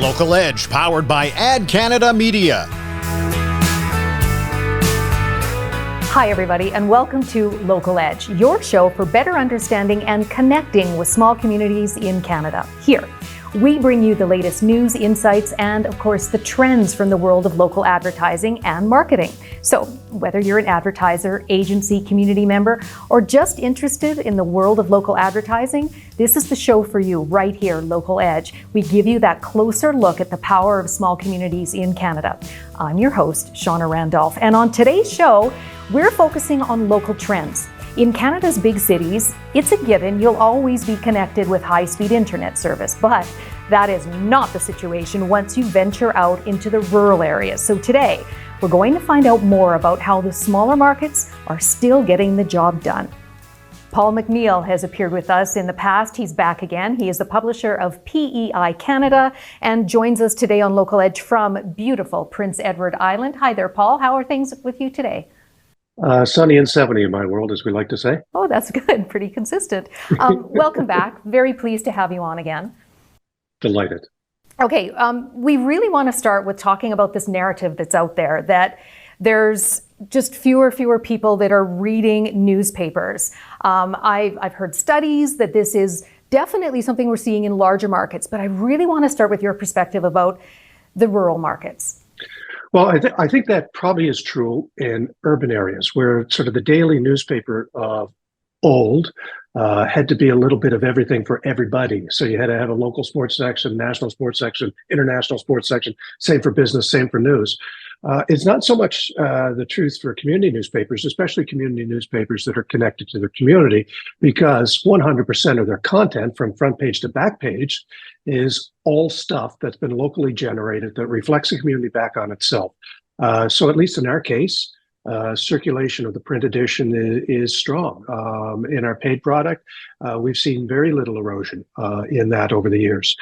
Local Edge, powered by AdCanada Media. Hi, everybody, and welcome to Local Edge, your show for better understanding and connecting with small communities in Canada. Here, we bring you the latest news, insights, and of course, the trends from the world of local advertising and marketing. So, whether you're an advertiser, agency, community member, or just interested in the world of local advertising, this is the show for you right here, Local Edge. We give you that closer look at the power of small communities in Canada. I'm your host, Shawna Randolph, and on today's show, we're focusing on local trends. In Canada's big cities, it's a given you'll always be connected with high-speed internet service, but that is not the situation once you venture out into the rural areas. So today, we're going to find out more about how the smaller markets are still getting the job done. Paul MacNeill has appeared with us in the past. He's back again. He is the publisher of PEI Canada and joins us today on Local Edge from beautiful Prince Edward Island. Hi there, Paul. How are things with you today? Sunny and 70 in my world, as we like to say. Oh, that's good. Pretty consistent. Welcome back. Very pleased to have you on again. Delighted. Okay, we really want to start with talking about this narrative that's out there, that there's just fewer people that are reading newspapers. I've heard studies that this is definitely something we're seeing in larger markets, but I really want to start with your perspective about the rural markets. Well, I think that probably is true in urban areas where sort of the daily newspaper of old had to be a little bit of everything for everybody. So you had to have a local sports section, national sports section, international sports section, same for business, same for news. It's not so much the truth for community newspapers, especially community newspapers that are connected to their community, because 100% of their content from front page to back page is all stuff that's been locally generated that reflects the community back on itself. So at least in our case, circulation of the print edition is strong. In our paid product, we've seen very little erosion in that over the years.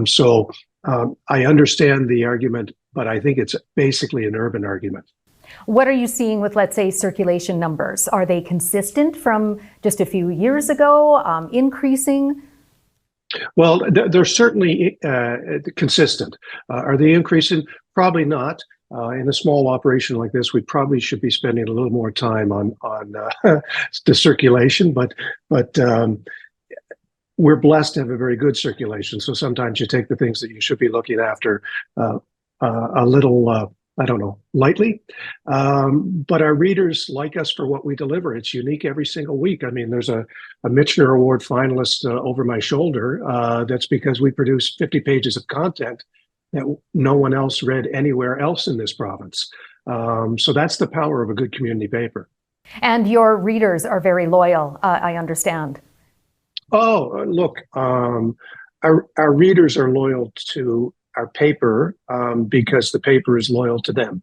So I understand the argument, but I think it's basically an urban argument. What are you seeing with, let's say, circulation numbers? Are they consistent from just a few years ago, increasing? Well, they're certainly consistent. Are they increasing? Probably not. In a small operation like this, we probably should be spending a little more time on the circulation, but we're blessed to have a very good circulation. So sometimes you take the things that you should be looking after a little, lightly. But our readers like us for what we deliver. It's unique every single week. I mean, there's a Michener Award finalist over my shoulder. That's because we produce 50 pages of content that no one else read anywhere else in this province. So that's the power of a good community paper. And your readers are very loyal, I understand. Oh, look, our readers are loyal to our paper because the paper is loyal to them.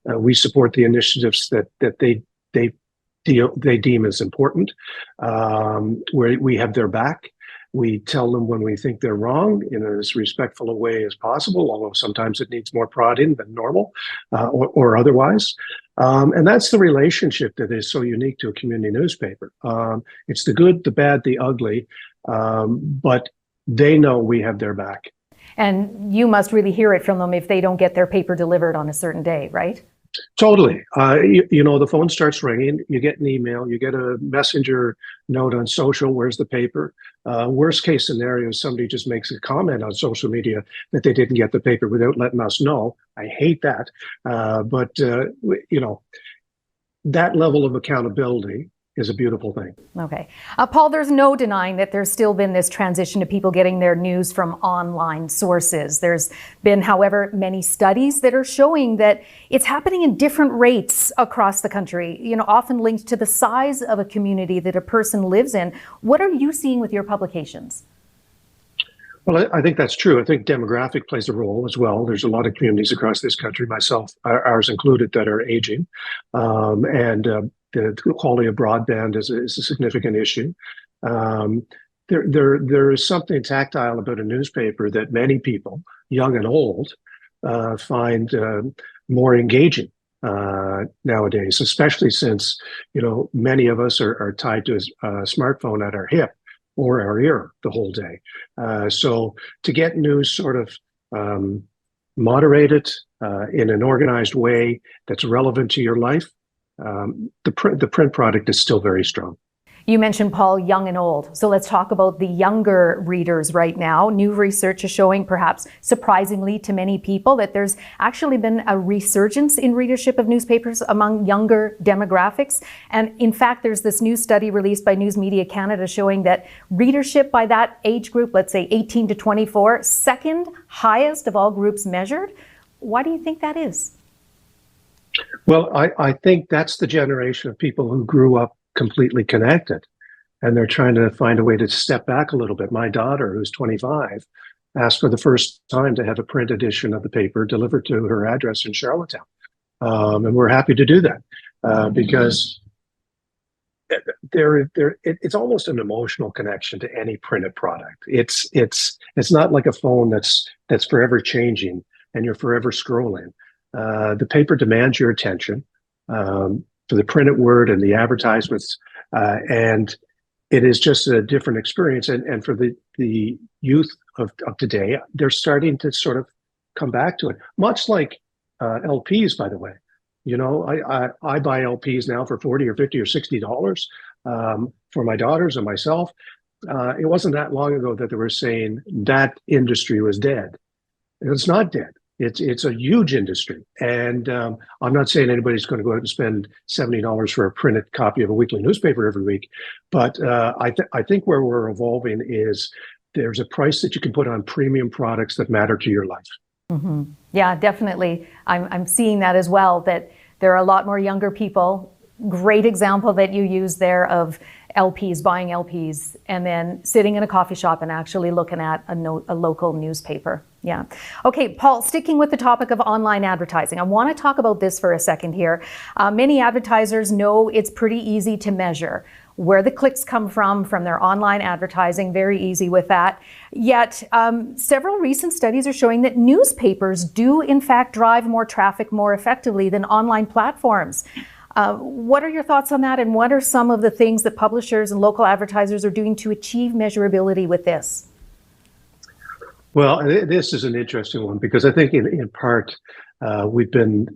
We support the initiatives that they deem as important, where we have their back. We tell them when we think they're wrong in as respectful a way as possible, although sometimes it needs more prodding than normal or otherwise. And that's the relationship that is so unique to a community newspaper. It's the good, the bad, the ugly, but they know we have their back. And you must really hear it from them if they don't get their paper delivered on a certain day, right? Totally. The phone starts ringing, you get an email, you get a messenger note on social, where's the paper? Worst case scenario is somebody just makes a comment on social media that they didn't get the paper without letting us know. I hate that. But that level of accountability is a beautiful thing. Okay. Paul, there's no denying that there's still been this transition to people getting their news from online sources. There's been, however, many studies that are showing that it's happening in different rates across the country, often linked to the size of a community that a person lives in. What are you seeing with your publications? Well, I think that's true. I think demographic plays a role as well. There's a lot of communities across this country, myself, ours included, that are aging. The quality of broadband is a significant issue. There is something tactile about a newspaper that many people, young and old, find more engaging nowadays, especially since many of us are tied to a smartphone at our hip or our ear the whole day. So to get news sort of moderate it in an organized way that's relevant to your life, the print product is still very strong. You mentioned, Paul, young and old. So let's talk about the younger readers right now. New research is showing, perhaps surprisingly to many people, that there's actually been a resurgence in readership of newspapers among younger demographics. And in fact, there's this new study released by News Media Canada showing that readership by that age group, let's say 18 to 24, second highest of all groups measured. Why do you think that is? Well, I think that's the generation of people who grew up completely connected, and they're trying to find a way to step back a little bit. My daughter, who's 25, asked for the first time to have a print edition of the paper delivered to her address in Charlottetown, and we're happy to do that because it's almost an emotional connection to any printed product. It's not like a phone that's forever changing and you're forever scrolling. The paper demands your attention. For the printed word and the advertisements, and it is just a different experience. And for the youth of today, they're starting to sort of come back to it, much like LPs, by the way. You know, I buy LPs now for $40 or $50 or $60 for my daughters and myself. It wasn't that long ago that they were saying that industry was dead. It's not dead. It's a huge industry, and I'm not saying anybody's going to go out and spend $70 for a printed copy of a weekly newspaper every week, but I think where we're evolving is there's a price that you can put on premium products that matter to your life. Mm-hmm. Yeah, definitely. I'm seeing that as well, that there are a lot more younger people. Great example that you use there of LPs, buying LPs, and then sitting in a coffee shop and actually looking at a local newspaper. Yeah. Okay, Paul, sticking with the topic of online advertising, I want to talk about this for a second here. Many advertisers know it's pretty easy to measure where the clicks come from their online advertising, very easy with that. Yet, several recent studies are showing that newspapers do in fact drive more traffic more effectively than online platforms. What are your thoughts on that, and what are some of the things that publishers and local advertisers are doing to achieve measurability with this? Well, this is an interesting one because I think in part we've been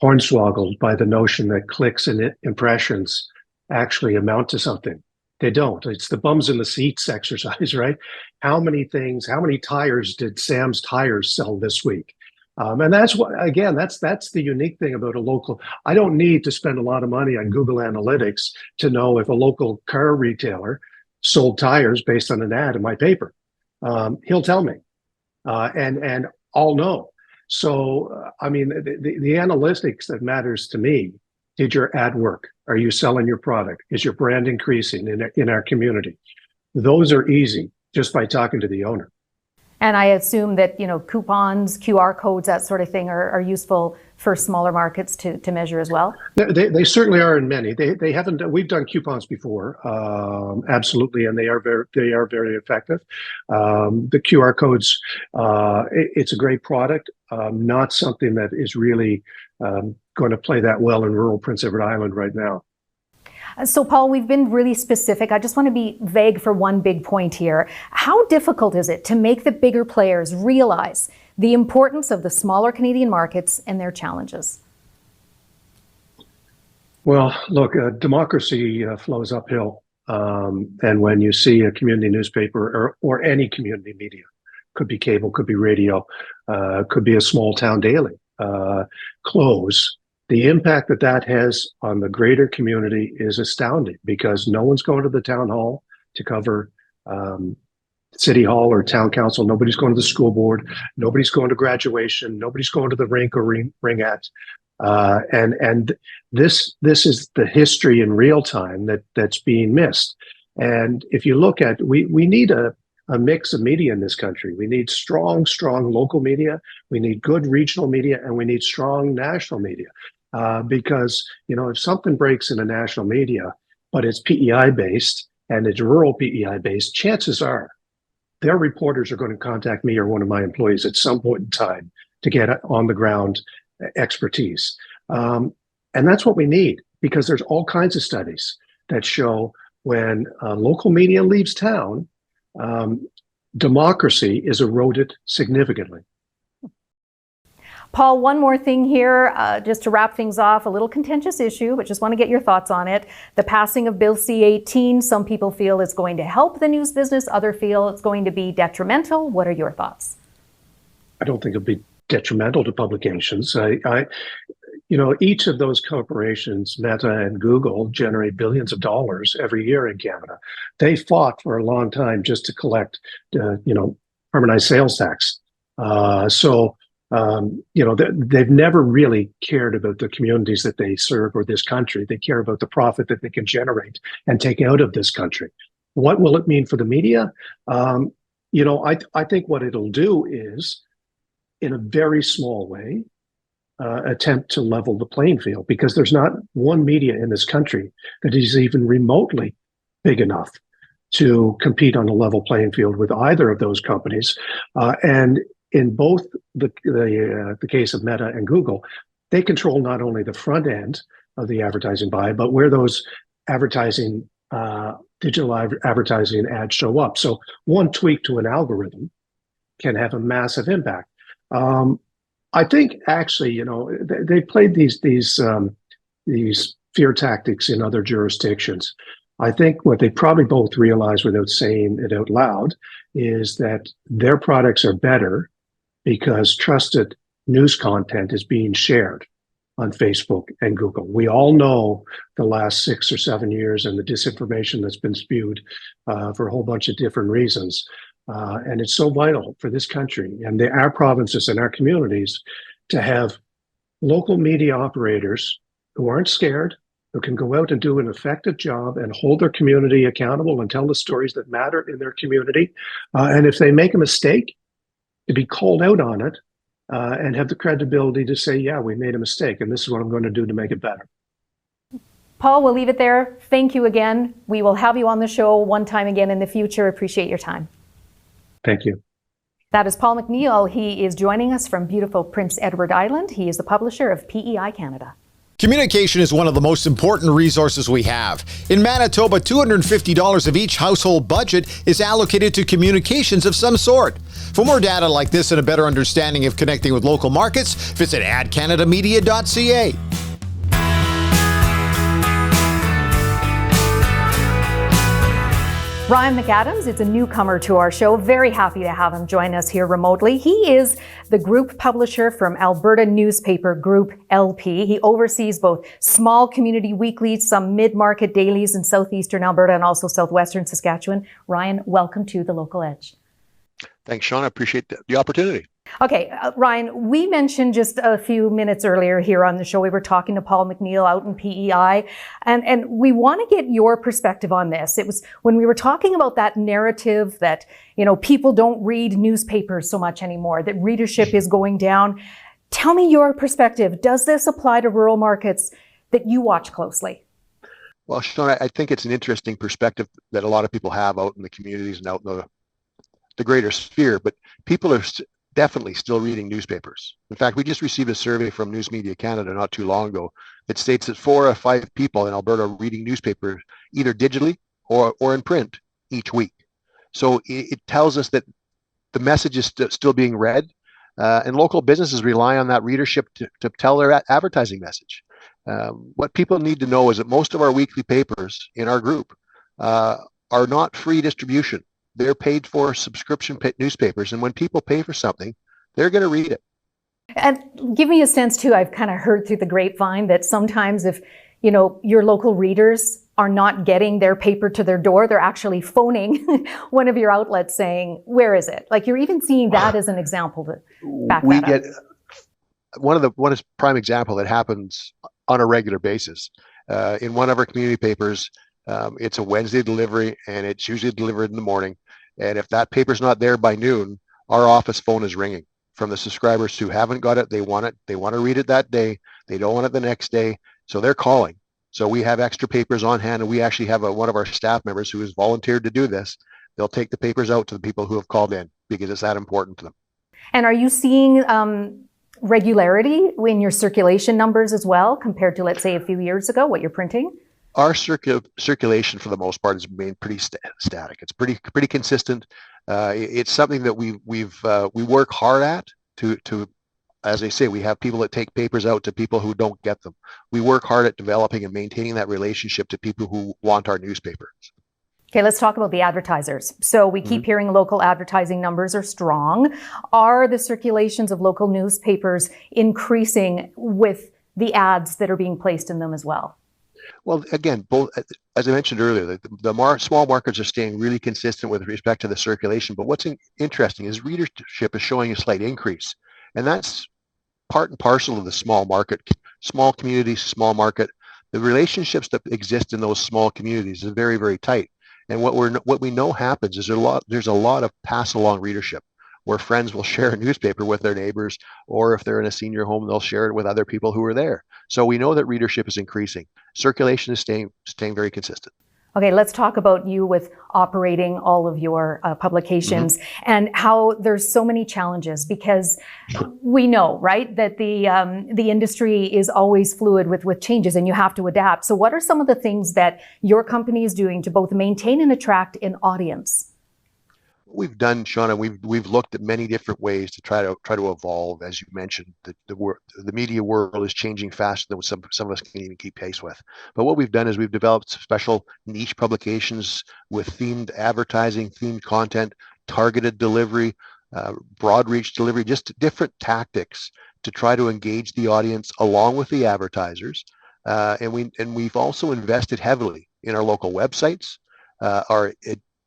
hornswoggled by the notion that clicks and impressions actually amount to something. They don't. It's the bums in the seats exercise, right? How many tires did Sam's Tires sell this week? And that's that's the unique thing about a local. I don't need to spend a lot of money on Google Analytics to know if a local car retailer sold tires based on an ad in my paper. He'll tell me, and I'll know. So, I mean, the analytics that matters to me: did your ad work? Are you selling your product? Is your brand increasing in our community? Those are easy just by talking to the owner. And I assume that, you know, coupons, QR codes, that sort of thing are useful for smaller markets to measure as well. They certainly are in many. They haven't. We've done coupons before, absolutely, and they are very effective. The QR codes, it's a great product. Not something that is really going to play that well in rural Prince Edward Island right now. So, Paul, we've been really specific. I just want to be vague for one big point here. How difficult is it to make the bigger players realize the importance of the smaller Canadian markets and their challenges? Well, look, democracy flows uphill. And when you see a community newspaper or any community media, could be cable, could be radio, could be a small town daily, close, the impact that has on the greater community is astounding because no one's going to the town hall to cover city hall or town council. Nobody's going to the school board. Nobody's going to graduation. Nobody's going to the rink or ringette. And this is the history in real time that's being missed. And if you look at, we need a mix of media in this country. We need strong local media. We need good regional media, and we need strong national media. Because, you know, if something breaks in a national media, but it's PEI based and it's rural PEI based, chances are their reporters are going to contact me or one of my employees at some point in time to get on the ground expertise. And that's what we need, because there's all kinds of studies that show when local media leaves town, democracy is eroded significantly. Paul, one more thing here, just to wrap things off, a little contentious issue, but just want to get your thoughts on it. The passing of Bill C-18, some people feel it's going to help the news business, others feel it's going to be detrimental. What are your thoughts? I don't think it'll be detrimental to publications. Each of those corporations, Meta and Google, generate billions of dollars every year in Canada. They fought for a long time just to collect, harmonized sales tax. They've never really cared about the communities that they serve or this country. They care about the profit that they can generate and take out of this country. What will it mean for the media? I think what it'll do is, in a very small way, attempt to level the playing field, because there's not one media in this country that is even remotely big enough to compete on a level playing field with either of those companies. And in both the case of Meta and Google, they control not only the front end of the advertising buy, but where those advertising, digital advertising ads show up. So one tweak to an algorithm can have a massive impact. I think actually, they played these fear tactics in other jurisdictions. I think what they probably both realize without saying it out loud is that their products are better because trusted news content is being shared on Facebook and Google. We all know the last 6 or 7 years and the disinformation that's been spewed for a whole bunch of different reasons. And it's so vital for this country and our provinces and our communities to have local media operators who aren't scared, who can go out and do an effective job and hold their community accountable and tell the stories that matter in their community. And if they make a mistake, to be called out on it and have the credibility to say, yeah, we made a mistake and this is what I'm going to do to make it better. Paul, we'll leave it there. Thank you again. We will have you on the show one time again in the future. Appreciate your time. Thank you. That is Paul MacNeill. He is joining us from beautiful Prince Edward Island. He is the publisher of PEI Canada. Communication is one of the most important resources we have. In Manitoba, $250 of each household budget is allocated to communications of some sort. For more data like this and a better understanding of connecting with local markets, visit AdCanadaMedia.ca. Ryan McAdams is a newcomer to our show. Very happy to have him join us here remotely. He is the group publisher from Alberta newspaper group LP. He oversees both small community weeklies, some mid-market dailies in southeastern Alberta and also southwestern Saskatchewan. Ryan, welcome to The Local Edge. Thanks, Shawna. I appreciate the opportunity. Okay, Ryan, we mentioned just a few minutes earlier here on the show, we were talking to Paul MacNeill out in PEI, and we want to get your perspective on this. It was when we were talking about that narrative that, people don't read newspapers so much anymore, that readership is going down. Tell me your perspective. Does this apply to rural markets that you watch closely? Well, Shawna, I think it's an interesting perspective that a lot of people have out in the communities and out in the greater sphere, but people are definitely still reading newspapers. In fact, we just received a survey from News Media Canada not too long ago that states that 4 out of 5 people in Alberta are reading newspapers either digitally or in print each week. So it tells us that the message is still being read, and local businesses rely on that readership to tell their advertising message. What people need to know is that most of our weekly papers in our group are not free distribution. They're paid for subscription newspapers. And when people pay for something, they're going to read it. And give me a sense too, I've kind of heard through the grapevine that sometimes if, your local readers are not getting their paper to their door, they're actually phoning one of your outlets saying, where is it? Like you're even seeing that as an example to back that up. One is prime example that happens on a regular basis. In one of our community papers, it's a Wednesday delivery and it's usually delivered in the morning. And if that paper's not there by noon, our office phone is ringing from the subscribers who haven't got it. They want it. They want to read it that day. They don't want it the next day. So they're calling. So we have extra papers on hand, and we actually have one of our staff members who has volunteered to do this. They'll take the papers out to the people who have called in because it's that important to them. And are you seeing regularity in your circulation numbers as well compared to, let's say, a few years ago, what you're printing? our circulation for the most part has remained pretty static. It's pretty consistent. It's something that we work hard at to, as I say, we have people that take papers out to people who don't get them. We work hard at developing and maintaining that relationship to people who want our newspaper. Okay, let's talk about the advertisers. So we keep hearing local advertising numbers are strong. Are the circulations of local newspapers increasing with the ads that are being placed in them as well? Well, again, both, as I mentioned earlier, the small markets are staying really consistent with respect to the circulation. But what's interesting is readership is showing a slight increase. And that's part and parcel of the small market, small communities, small market. The relationships that exist in those small communities is very, very tight. And what we know happens is there's a lot of pass along readership, where friends will share a newspaper with their neighbors, or if they're in a senior home, they'll share it with other people who are there. So we know that readership is increasing. Circulation is staying very consistent. Okay, let's talk about you with operating all of your publications and how there's so many challenges, because we know, right, that the industry is always fluid with changes and you have to adapt. So what are some of the things that your company is doing to both maintain and attract an audience? We've done, Shawna, we've looked at many different ways to try to evolve. As you mentioned, the media world is changing faster than some of us can even keep pace with. But what we've done is we've developed special niche publications with themed advertising, themed content, targeted delivery, broad reach delivery, just different tactics to try to engage the audience along with the advertisers. And we've also invested heavily in our local websites, our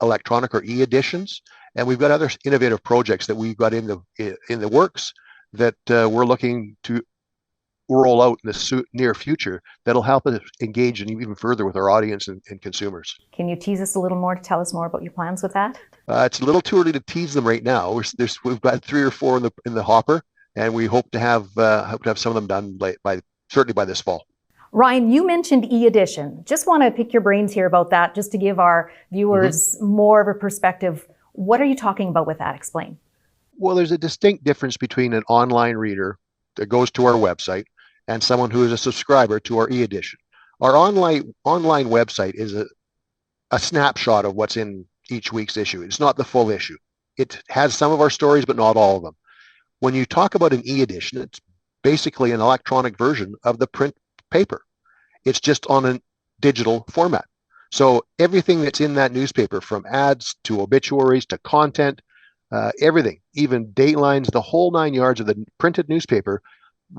electronic or e-editions, and we've got other innovative projects that we've got in the works that we're looking to roll out in the near future that'll help us engage even further with our audience and consumers. Can you tease us a little more to tell us more about your plans with that? It's a little too early to tease them right now. We've got 3 or 4 in the hopper, and we hope to have some of them done certainly by this fall. Ryan, you mentioned e-edition. Just want to pick your brains here about that, just to give our viewers more of a perspective. What are you talking about with that? Explain. Well, there's a distinct difference between an online reader that goes to our website and someone who is a subscriber to our e-edition. Our online website is a snapshot of what's in each week's issue. It's not the full issue. It has some of our stories, but not all of them. When you talk about an e-edition, it's basically an electronic version of the print paper. It's just on a digital format. So everything that's in that newspaper, from ads to obituaries to content, everything, even datelines, the whole 9 yards of the printed newspaper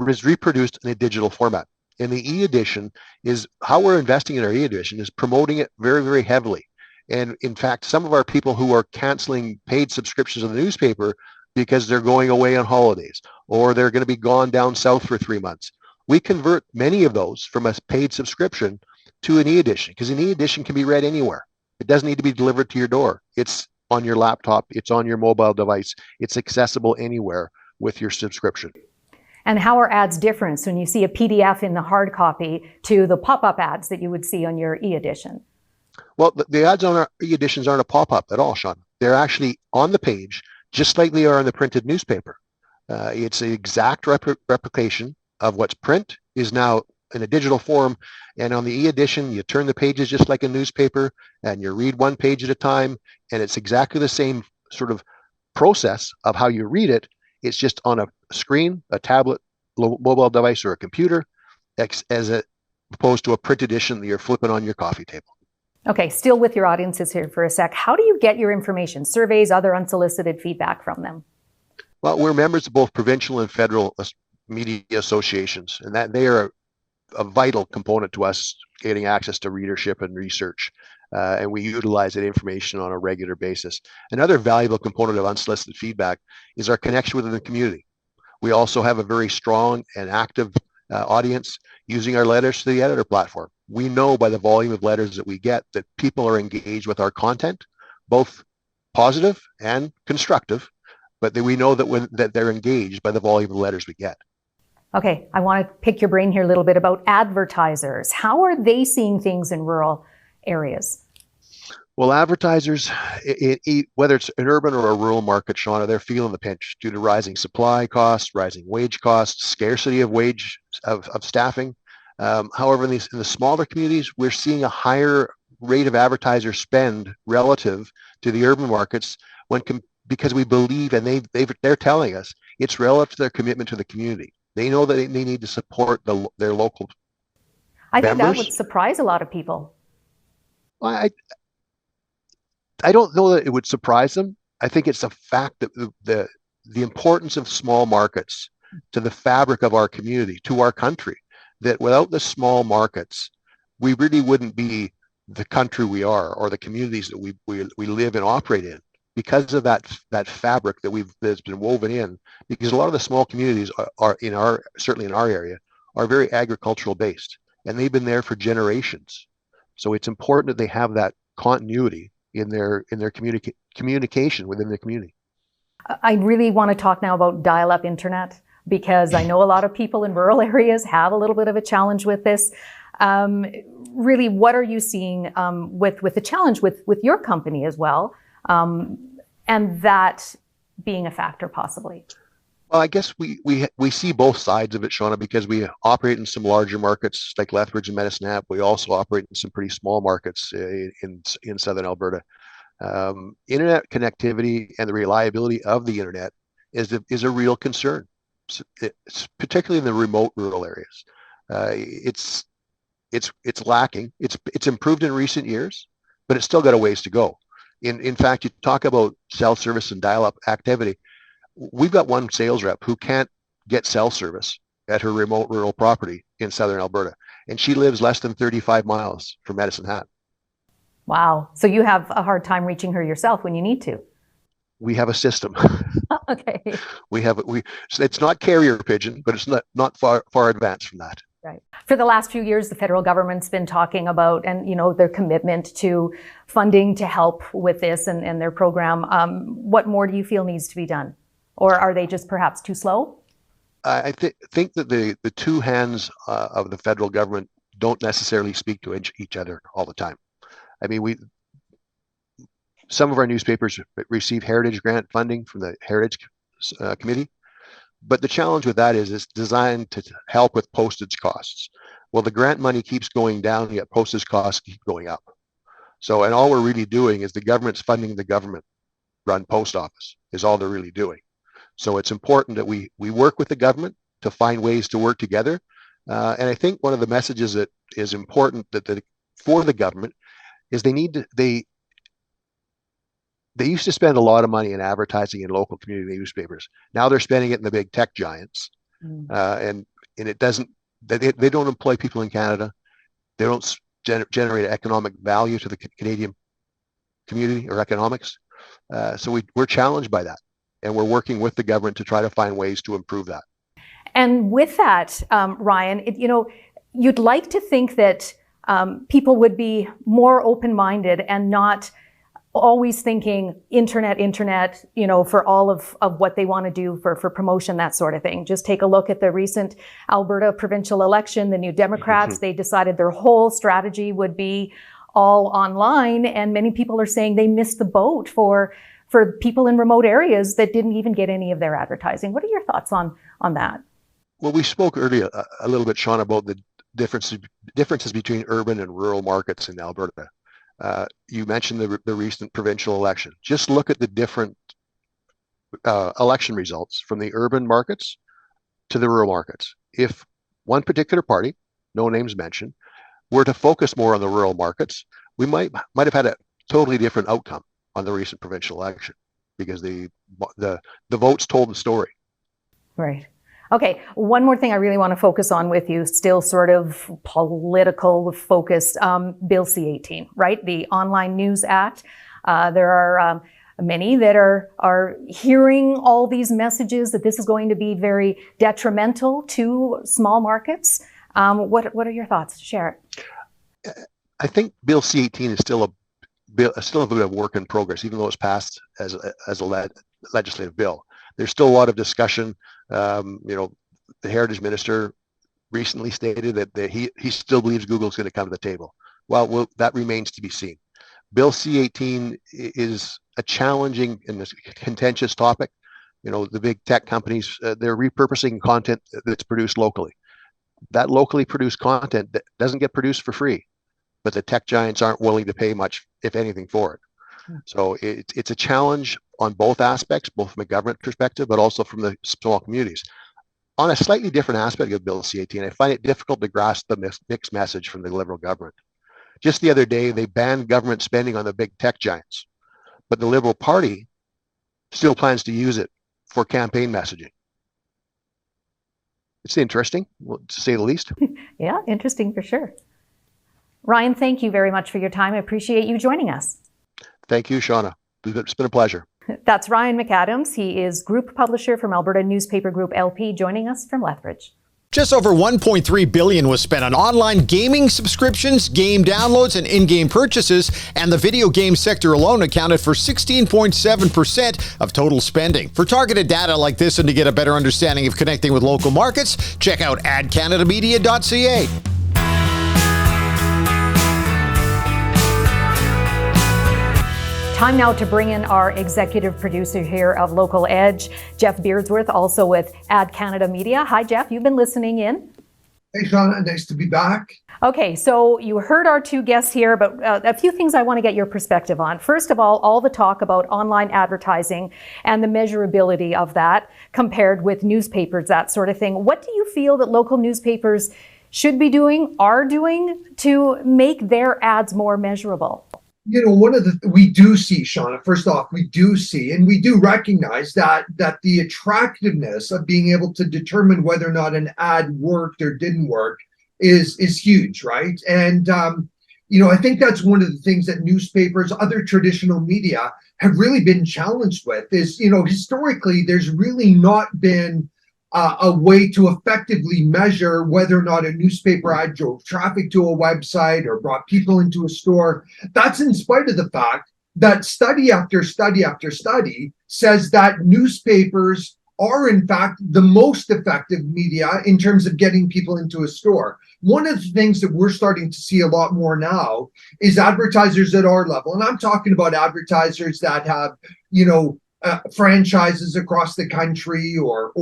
is reproduced in a digital format. And the e-edition is how we're investing in our e-edition, is promoting it very, very heavily. And in fact, some of our people who are canceling paid subscriptions of the newspaper because they're going away on holidays, or they're going to be gone down south for 3 months, we convert many of those from a paid subscription to an e-edition, because an e-edition can be read anywhere. It doesn't need to be delivered to your door. It's on your laptop, it's on your mobile device, it's accessible anywhere with your subscription. And how are ads different when you see a PDF in the hard copy to the pop-up ads that you would see on your e-edition? Well, the ads on our e-editions aren't a pop-up at all, Sean. They're actually on the page, just like they are in the printed newspaper. It's the exact replication of what's print is now in a digital form. And on the e-edition, you turn the pages just like a newspaper, and you read one page at a time. And it's exactly the same sort of process of how you read it. It's just on a screen, a tablet, mobile device, or a computer, as opposed to a print edition that you're flipping on your coffee table. Okay, still with your audiences here for a sec. How do you get your information? Surveys, other unsolicited feedback from them? Well, we're members of both provincial and federal media associations, and that they are a vital component to us getting access to readership and research. And we utilize that information on a regular basis. Another valuable component of unsolicited feedback is our connection within the community. We also have a very strong and active audience using our letters to the editor platform. We know by the volume of letters that we get that people are engaged with our content, both positive and constructive, but we know that they're engaged by the volume of letters we get. Okay, I want to pick your brain here a little bit about advertisers. How are they seeing things in rural areas? Well, advertisers, whether it's an urban or a rural market, Shawna, they're feeling the pinch due to rising supply costs, rising wage costs, scarcity of staffing. However, in the smaller communities, we're seeing a higher rate of advertiser spend relative to the urban markets because we believe, and they're telling us, it's relative to their commitment to the community. They know that they need to support their local I think that members. would surprise a lot of people. Well, I don't know that it would surprise them. I think it's a fact that the importance of small markets to the fabric of our community, to our country, that without the small markets, we really wouldn't be the country we are, or the communities that we live and operate in, because of that fabric that's been woven in. Because a lot of the small communities are certainly in our area, are very agricultural based, and they've been there for generations. So it's important that they have that continuity in their communication within the community. I really want to talk now about dial-up internet, because I know a lot of people in rural areas have a little bit of a challenge with this. Really, what are you seeing with the challenge with your company as well, and that being a factor possibly? Well, I guess we see both sides of it, Shawna, because we operate in some larger markets like Lethbridge and Medicine Hat. We also operate in some pretty small markets in southern Alberta. Internet connectivity and the reliability of the internet is a real concern, particularly in the remote rural areas. It's lacking. It's improved in recent years, but it's still got a ways to go. In fact, you talk about cell service and dial-up activity. We've got one sales rep who can't get cell service at her remote rural property in southern Alberta, and she lives less than 35 miles from Medicine Hat. Wow. So you have a hard time reaching her yourself when you need to. We have a system. Okay. It's not carrier pigeon, but it's not far advanced from that. Right. For the last few years, the federal government's been talking about, and their commitment to funding to help with this and their program. What more do you feel needs to be done? Or are they just perhaps too slow? I think that the two hands of the federal government don't necessarily speak to each other all the time. I mean, some of our newspapers receive Heritage Grant funding from the Heritage Committee, but the challenge with that is it's designed to help with postage costs. Well, the grant money keeps going down, yet postage costs keep going up. So, and all we're really doing is the government's funding the government-run post office is all they're really doing. So it's important that we work with the government to find ways to work together. And I think one of the messages that is important for the government is they used to spend a lot of money in advertising in local community newspapers. Now they're spending it in the big tech giants, and it doesn't. They don't employ people in Canada. They don't generate economic value to the Canadian community or economics. So we're challenged by that, and we're working with the government to try to find ways to improve that. And with that, Ryan, you'd like to think that people would be more open-minded and not always thinking internet, for all of what they want to do for promotion, that sort of thing. Just take a look at the recent Alberta provincial election. The New Democrats, they decided their whole strategy would be all online. And many people are saying they missed the boat for people in remote areas that didn't even get any of their advertising. What are your thoughts on that? Well, we spoke earlier a little bit, Sean, about the differences between urban and rural markets in Alberta. You mentioned the recent provincial election. Just look at the different election results from the urban markets to the rural markets. If one particular party, no names mentioned, were to focus more on the rural markets, we might have had a totally different outcome on the recent provincial election, because the votes told the story. Right. Okay, one more thing I really want to focus on with you, still sort of political focused, Bill C-18, right? The Online News Act. There are many that are hearing all these messages that this is going to be very detrimental to small markets. What are your thoughts? Share it. I think Bill C-18 is still a bit of work in progress, even though it's passed as a legislative bill. There's still a lot of discussion. The Heritage Minister recently stated that he still believes Google's going to come to the table. Well, that remains to be seen. Bill C-18 is a challenging and contentious topic. The big tech companies, they're repurposing content that's produced locally. that locally produced content that doesn't get produced for free, but the tech giants aren't willing to pay much, if anything, for it. So it's a challenge on both aspects, both from a government perspective, but also from the small communities. On a slightly different aspect of Bill C-18, I find it difficult to grasp the mixed message from the Liberal government. Just the other day, they banned government spending on the big tech giants, but the Liberal Party still plans to use it for campaign messaging. It's interesting, to say the least. Yeah, interesting for sure. Ryan, thank you very much for your time. I appreciate you joining us. Thank you, Shawna. It's been a pleasure. That's Ryan McAdams. He is group publisher from Alberta Newspaper Group LP, joining us from Lethbridge. Just over $1.3 billion was spent on online gaming subscriptions, game downloads, and in-game purchases, and the video game sector alone accounted for 16.7% of total spending. For targeted data like this and to get a better understanding of connecting with local markets, check out AdCanadaMedia.ca. Time now to bring in our executive producer here of Local Edge, Jeff Beardworth, also with AdCanada Media. Hi, Jeff. You've been listening in. Hey, Shawna. Nice to be back. Okay, so you heard our two guests here, but a few things I want to get your perspective on. First of all the talk about online advertising and the measurability of that compared with newspapers, that sort of thing. What do you feel that local newspapers should be doing, are doing to make their ads more measurable? You know, one of the we do see, Shawna, first off, we do see and we do recognize that the attractiveness of being able to determine whether or not an ad worked or didn't work is huge, right? And you know, I think that's one of the things that newspapers, other traditional media have really been challenged with is, you know, historically there's really not been a way to effectively measure whether or not a newspaper ad drove traffic to a website or brought people into a store. That's in spite of the fact that study after study after study says that newspapers are in fact the most effective media in terms of getting people into a store. One of the things that we're starting to see a lot more now is advertisers at our level. And I'm talking about advertisers that have, you know, franchises across the country or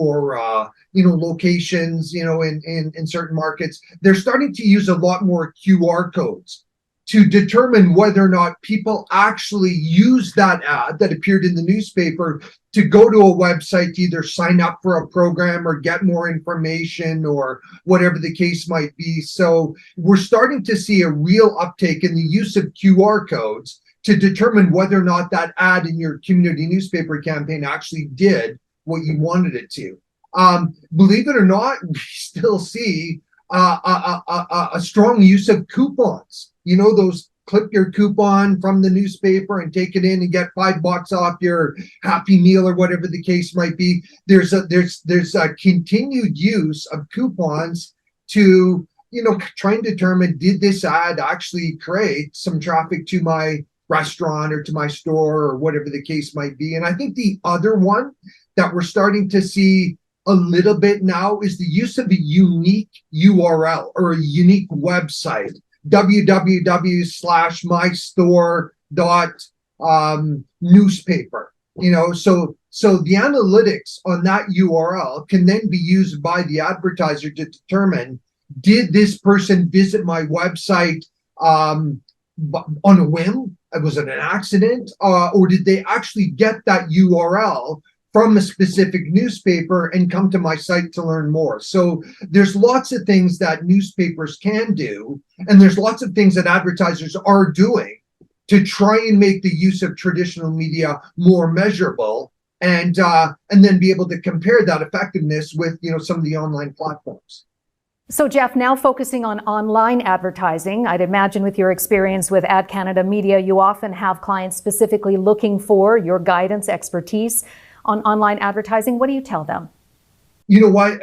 you know, locations, you know, in certain markets. They're starting to use a lot more QR codes to determine whether or not people actually use that ad that appeared in the newspaper to go to a website to either sign up for a program or get more information or whatever the case might be. So we're starting to see a real uptake in the use of QR codes to determine whether or not that ad in your community newspaper campaign actually did what you wanted it to. Believe it or not, we still see a strong use of coupons. You know, those clip your coupon from the newspaper and take it in and get $5 off your Happy Meal or whatever the case might be. There's a continued use of coupons to, you know, try and determine, did this ad actually create some traffic to my restaurant or to my store or whatever the case might be. And I think the other one that we're starting to see a little bit now is the use of a unique URL or a unique website, www.mystore.newspaper. You know, so the analytics on that URL can then be used by the advertiser to determine, did this person visit my website on a whim? Was it an accident? Or did they actually get that URL from a specific newspaper and come to my site to learn more? So there's lots of things that newspapers can do, and there's lots of things that advertisers are doing to try and make the use of traditional media more measurable, and then be able to compare that effectiveness with, you know, some of the online platforms. So Jeff, now focusing on online advertising, I'd imagine with your experience with AdCanada Media, you often have clients specifically looking for your guidance, expertise on online advertising. What do you tell them? You know what?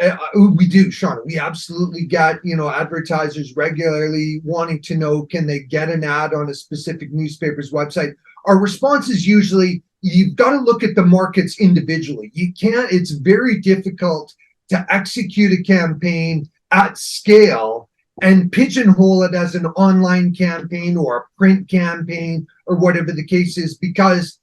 We do, Shawna. We absolutely get, you know, advertisers regularly wanting to know, can they get an ad on a specific newspaper's website? Our response is usually, you've got to look at the markets individually. You can't, it's very difficult to execute a campaign at scale and pigeonhole it as an online campaign or a print campaign or whatever the case is, because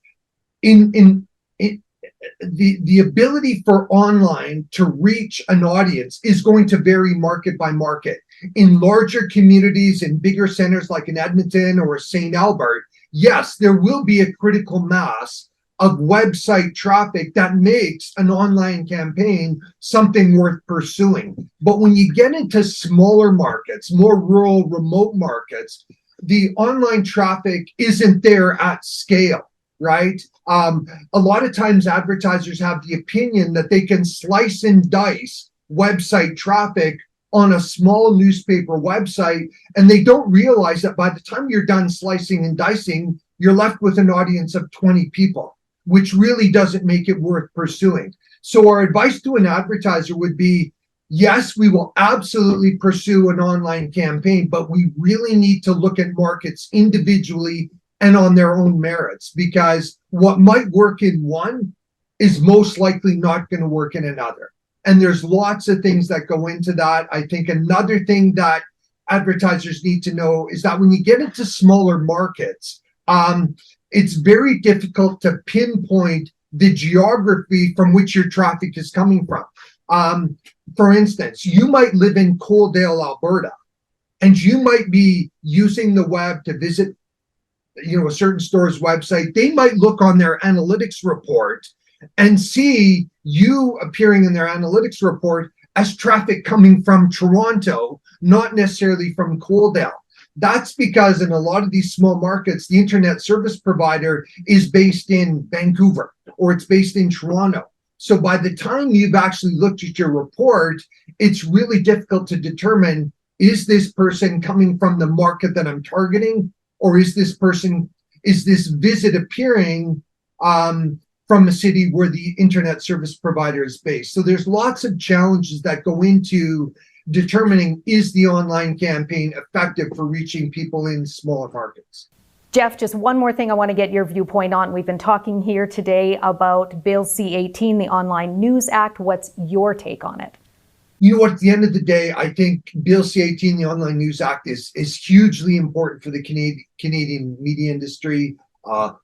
the ability for online to reach an audience is going to vary market by market. In larger communities, in bigger centers like in Edmonton or St. Albert, yes, there will be a critical mass of website traffic that makes an online campaign something worth pursuing. But when you get into smaller markets, more rural, remote markets, the online traffic isn't there at scale, right? A lot of times advertisers have the opinion that they can slice and dice website traffic on a small newspaper website, and they don't realize that by the time you're done slicing and dicing, you're left with an audience of 20 people, which really doesn't make it worth pursuing. So our advice to an advertiser would be, yes, we will absolutely pursue an online campaign, but we really need to look at markets individually and on their own merits, because what might work in one is most likely not going to work in another. And there's lots of things that go into that. I think another thing that advertisers need to know is that when you get into smaller markets, it's very difficult to pinpoint the geography from which your traffic is coming from. For instance, you might live in Coaldale, Alberta, and you might be using the web to visit, a certain store's website. They might look on their analytics report and see you appearing in their analytics report as traffic coming from Toronto, not necessarily from Coaldale. That's because in a lot of these small markets, the internet service provider is based in Vancouver or it's based in Toronto. So by the time you've actually looked at your report, it's really difficult to determine, is this person coming from the market that I'm targeting, or is this visit appearing from a city where the internet service provider is based? So there's lots of challenges that go into determining, is the online campaign effective for reaching people in smaller markets? Jeff, just one more thing I want to get your viewpoint on. We've been talking here today about Bill C-18, the Online News Act. What's your take on it? You know what, at the end of the day, I think Bill C-18, the Online News Act, is hugely important for the Canadian media industry.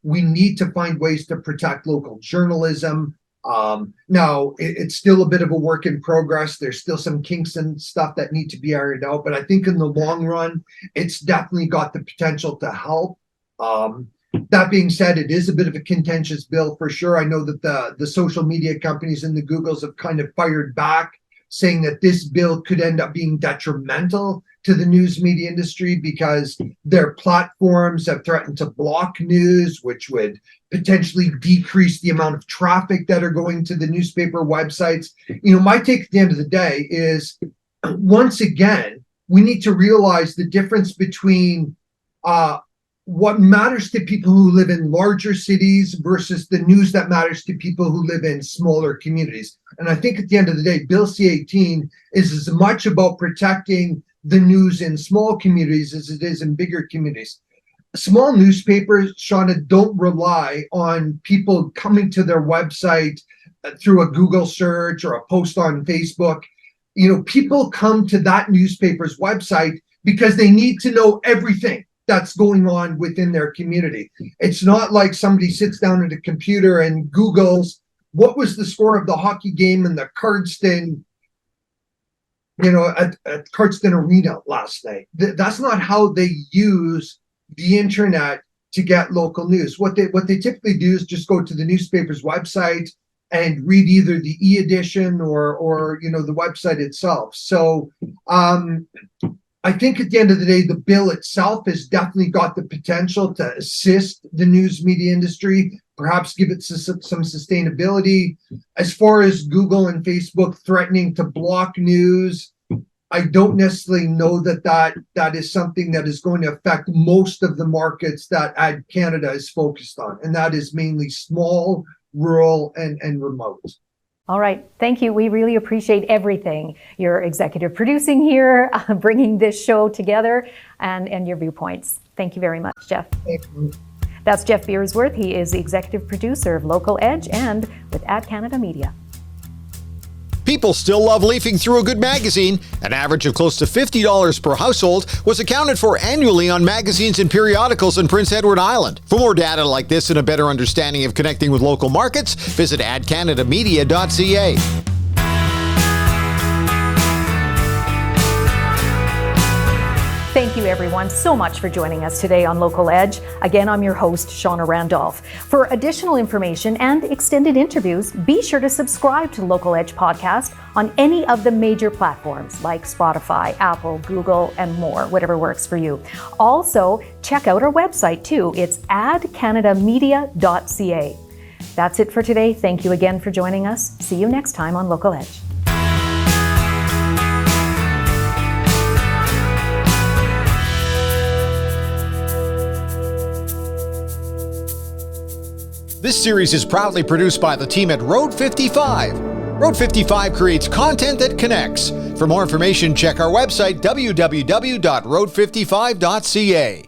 We need to find ways to protect local journalism. Now, it's still a bit of a work in progress. There's still some kinks and stuff that need to be ironed out, but I think in the long run, it's definitely got the potential to help. That being said, it is a bit of a contentious bill for sure. I know that the social media companies and the Googles have kind of fired back, saying that this bill could end up being detrimental to the news media industry because their platforms have threatened to block news, which would potentially decrease the amount of traffic that are going to the newspaper websites. My take at the end of the day is, once again, we need to realize the difference between what matters to people who live in larger cities versus the news that matters to people who live in smaller communities. And I think at the end of the day, Bill C-18 is as much about protecting the news in small communities as it is in bigger communities. Small newspapers, Shawna, don't rely on people coming to their website through a Google search or a post on Facebook. People come to that newspaper's website because they need to know everything that's going on within their community. It's not like somebody sits down at a computer and Googles, what was the score of the hockey game in the Cardston, at Cardston Arena last night. That's not how they use the internet to get local news. What they typically do is just go to the newspaper's website and read either the e-edition or the website itself. So I think at the end of the day, the bill itself has definitely got the potential to assist the news media industry, perhaps give it some sustainability. As far as Google and Facebook threatening to block news, I don't necessarily know that is something that is going to affect most of the markets that AdCanada is focused on, and that is mainly small, rural, and remote. All right. Thank you. We really appreciate everything. Your executive producing here, bringing this show together, and your viewpoints. Thank you very much, Jeff. Thank you. That's Jeff Beardworth. He is the executive producer of Local Edge and with AdCanada Media. People still love leafing through a good magazine. An average of close to $50 per household was accounted for annually on magazines and periodicals in Prince Edward Island. For more data like this and a better understanding of connecting with local markets, visit AdCanadaMedia.ca. Thank you, everyone, so much for joining us today on Local Edge. Again, I'm your host, Shawna Randolph. For additional information and extended interviews, be sure to subscribe to Local Edge podcast on any of the major platforms like Spotify, Apple, Google, and more, whatever works for you. Also, check out our website too. It's adcanadamedia.ca. That's it for today. Thank you again for joining us. See you next time on Local Edge. This series is proudly produced by the team at Road 55. Road 55 creates content that connects. For more information, check our website, www.road55.ca.